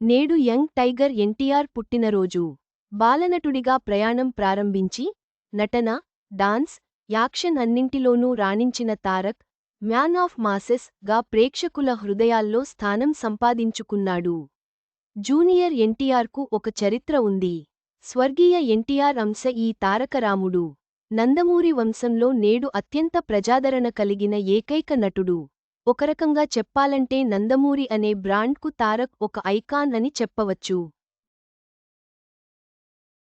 నేడు young tiger NTR పుట్టినరోజు. బాలనటుడిగా ప్రయాణం ప్రారంభించి నటన, డాన్స్, యాక్షన్ అన్నింటిలోనూ రాణించిన తారక్ మ్యాన్ ఆఫ్ మాసెస్ గా ప్రేక్షకుల హృదయాల్లో స్థానం సంపాదించుకున్నాడు. జూనియర్ ఎన్టీఆర్కు ఒక చరిత్ర ఉంది. స్వర్గీయ ఎన్టీఆర్ అంశ ఈ తారకరాముడు. నందమూరి వంశంలో నేడు అత్యంత ప్రజాదరణ కలిగిన ఏకైక నటుడు. ఒకరకంగా చెప్పాలంటే నందమూరి అనే బ్రాండ్కు తారక్ ఒక ఐకాన్ అని చెప్పవచ్చు.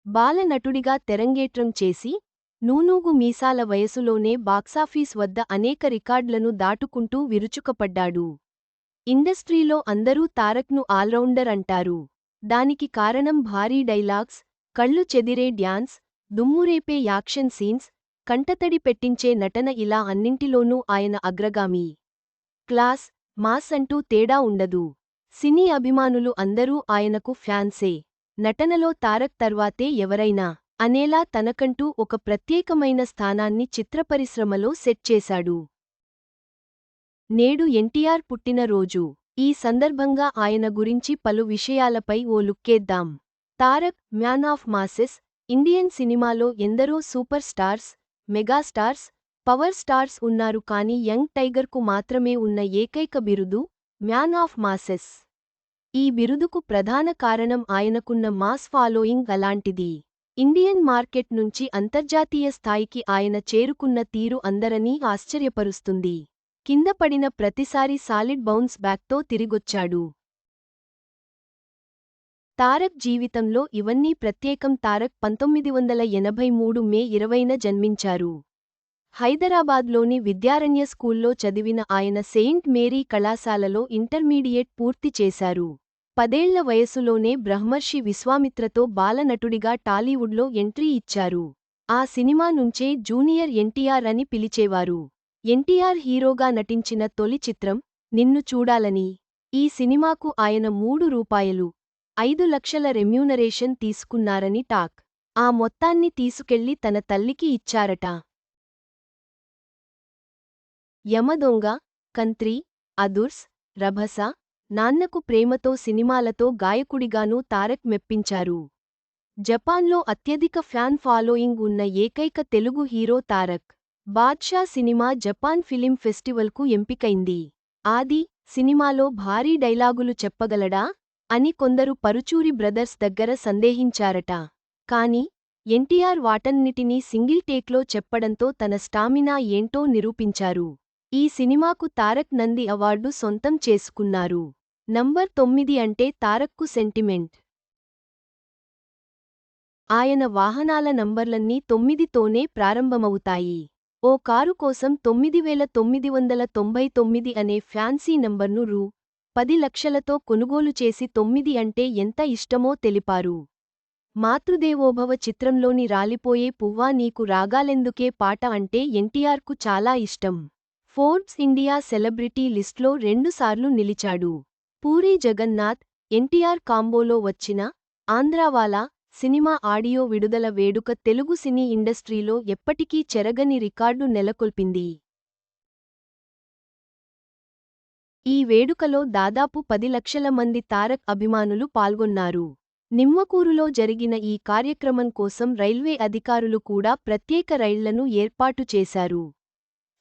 బాలనటుడిగా తెరంగేట్రం చేసి నూనూగు మీసాల వయసులోనే బాక్సాఫీస్ వద్ద అనేక రికార్డ్లను దాటుకుంటూ విరుచుకపడ్డాడు. ఇండస్ట్రీలో అందరూ తారక్ను ఆల్రౌండర్ అంటారు. దానికి కారణం భారీ డైలాగ్స్, కళ్ళు చెదిరే డ్యాన్స్, దుమ్మురేపే యాక్షన్ సీన్స్, కంటతడి పెట్టించే నటన ఇలా అన్నింటిలోనూ ఆయన అగ్రగామి. క్లాస్, మాస్ అంటూ తేడా ఉండదు. సినీ అభిమానులు అందరూ ఆయనకు ఫ్యాన్సే. నటనలో తారక్ తర్వాతే ఎవరైనా అనేలా తనకంటూ ఒక ప్రత్యేకమైన స్థానాన్ని చిత్రపరిశ్రమలో సెట్ చేశాడు. నేడు ఎన్టీఆర్ పుట్టినరోజు. ఈ సందర్భంగా ఆయన గురించి పలు విషయాలపై ఓ లుక్కేద్దాం. Tarak man of masses. Indian సినిమాలో ఎందరో super stars, megastars, power stars ఉన్నారు కానీ యంగ్ టైగర్కు మాత్రమే ఉన్న ఏకైక బిరుదు మ్యాన్ ఆఫ్ మాసెస్. ఈ బిరుదుకు ప్రధాన కారణం ఆయనకున్న మాస్ ఫాలోయింగ్ అలాంటిది. ఇండియన్ మార్కెట్ నుంచి అంతర్జాతీయ స్థాయికి ఆయన చేరుకున్న తీరు అందరనీ ఆశ్చర్యపరుస్తుంది. కింద పడిన ప్రతిసారి సాలిడ్ బౌన్స్ బ్యాక్తో తిరిగొచ్చాడు. తారక్ జీవితంలో ఇవన్నీ ప్రత్యేకం. తారక్ 1983 మే 20న జన్మించారు. హైదరాబాద్లోని విద్యారణ్య స్కూల్లో చదివిన ఆయన సెయింట్ మేరీ కళాశాలలో ఇంటర్మీడియట్ పూర్తి చేశారు. 10 ఏళ్ల వయసులోనే బ్రహ్మర్షి విశ్వామిత్రతో బాలనటుడిగా టాలీవుడ్లో ఎంట్రీ ఇచ్చారు. ఆ సినిమా నుంచే జూనియర్ ఎన్టీఆర్ అని పిలిచేవారు. ఎన్టీఆర్ హీరోగా నటించిన తొలి చిత్రం నిన్ను చూడాలని. ఈ సినిమాకు ఆయన ₹3.5 లక్షల రెమ్యూనరేషన్ తీసుకున్నారని టాక్. ఆ మొత్తాన్ని తీసుకెళ్లి తన తల్లికి ఇచ్చారట. యమదొంగ, కంత్రి, అదుర్స్, రభస, నాన్నకు ప్రేమతో సినిమాలతో గాయకుడిగానూ తారక్ మెప్పించారు. జపాన్లో అత్యధిక ఫ్యాన్ ఫాలోయింగ్ ఉన్న ఏకైక Telugu hero Tarak. Baadshah cinema Japan film ఫెస్టివల్కు ఎంపికైంది. ఆది సినిమాలో భారీ డైలాగులు చెప్పగలడా అని కొందరు పరుచూరి బ్రదర్స్ దగ్గర సందేహించారట. కాని ఎన్టీఆర్ వాటన్నిటినీ సింగిల్ టేక్లో చెప్పడంతో తన స్టామినా ఏంటో నిరూపించారు. ఈ సినిమాకు తారక్ నంది అవార్డు సొంతం చేసుకున్నారు. నంబర్ 9 అంటే తారక్కు సెంటిమెంట్. ఆయన వాహనాల నంబర్లన్నీ 9తోనే ప్రారంభమవుతాయి. ఓ కారు కోసం 9999 అనే ఫ్యాన్సీ నంబర్ను రూ. 10 లక్షలతో కొనుగోలు చేసి 9 అంటే ఎంత ఇష్టమో తెలిపారు. మాతృదేవోభవ చిత్రంలోని రాలిపోయే పువ్వా నీకు రాగాలెందుకే పాట అంటే ఎన్టీఆర్కు చాలా ఇష్టం. ఫోర్బ్స్ ఇండియా సెలబ్రిటీ లిస్ట్లో 2 సార్లు నిలిచాడు. పూరీ జగన్నాథ్, ఎన్టీఆర్ కాంబోలో వచ్చిన ఆంధ్రావాలా సినిమా ఆడియో విడుదల వేడుక తెలుగు సినీ ఇండస్ట్రీలో ఎప్పటికీ చెరగని రికార్డు నెలకొల్పింది. ఈ వేడుకలో దాదాపు 10 లక్షల మంది తారక్ అభిమానులు పాల్గొన్నారు. నిమ్మకూరులో జరిగిన ఈ కార్యక్రమం కోసం రైల్వే అధికారులు కూడా ప్రత్యేక రైళ్లను ఏర్పాటు చేశారు.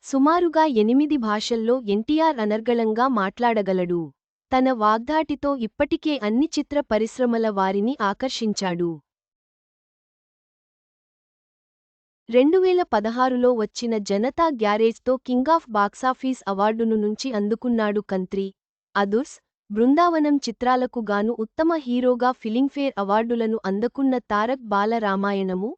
సుమారుగా 8 భాషల్లో ఎన్టీఆర్ అనర్గళంగా మాట్లాడగలడు. తన వాగ్ధాటితో ఇప్పటికే అన్ని చిత్ర పరిశ్రమల వారిని ఆకర్షించాడు. 2016లో వచ్చిన జనతా గ్యారేజ్తో కింగాఫ్ బాక్సాఫీస్ అవార్డును నుంచి అందుకున్నాడు. కంత్రి, అదుర్స్, బృందావనం చిత్రాలకు గాను ఉత్తమ హీరోగా ఫిలింఫేర్ అవార్డులను అందుకున్న తారక్ బాల రామాయణము,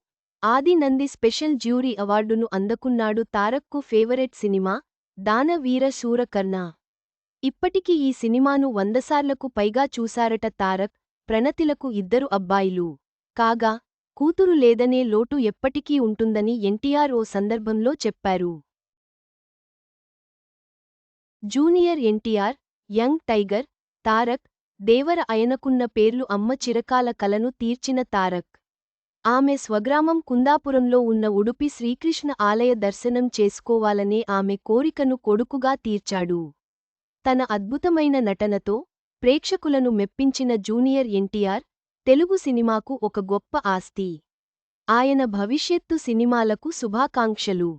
ఆది నంది స్పెషల్ జ్యూరీ అవార్డును అందుకున్నాడు. తారక్కు ఫేవరెట్ సినిమా దాన వీర శూర కర్ణ. ఇప్పటికి ఈ సినిమాను 100 సార్లకు పైగా చూశారట. తారక్, ప్రణతిలకు 2 అబ్బాయిలు కాగా కూతురు లేదనే లోటు ఎప్పటికీ ఉంటుందని ఎన్టీఆర్ ఓ సందర్భంలో చెప్పారు. Junior NTR, young tiger, Tarak, Devara ఆయనకున్న పేర్లు అమ్మ చిరకాల కలను తీర్చిన తారక్. ఆమె స్వగ్రామం కుందాపురంలో ఉన్న ఉడుపి శ్రీకృష్ణ ఆలయ దర్శనం చేసుకోవాలనే ఆమె కోరికను కొడుకుగా తీర్చాడు. తన అద్భుతమైన నటనతో ప్రేక్షకులను మెప్పించిన జూనియర్ ఎన్టీఆర్, తెలుగు సినిమాకు ఒక గొప్ప ఆస్తి. ఆయన భవిష్యత్తు సినిమాలకు శుభాకాంక్షలు.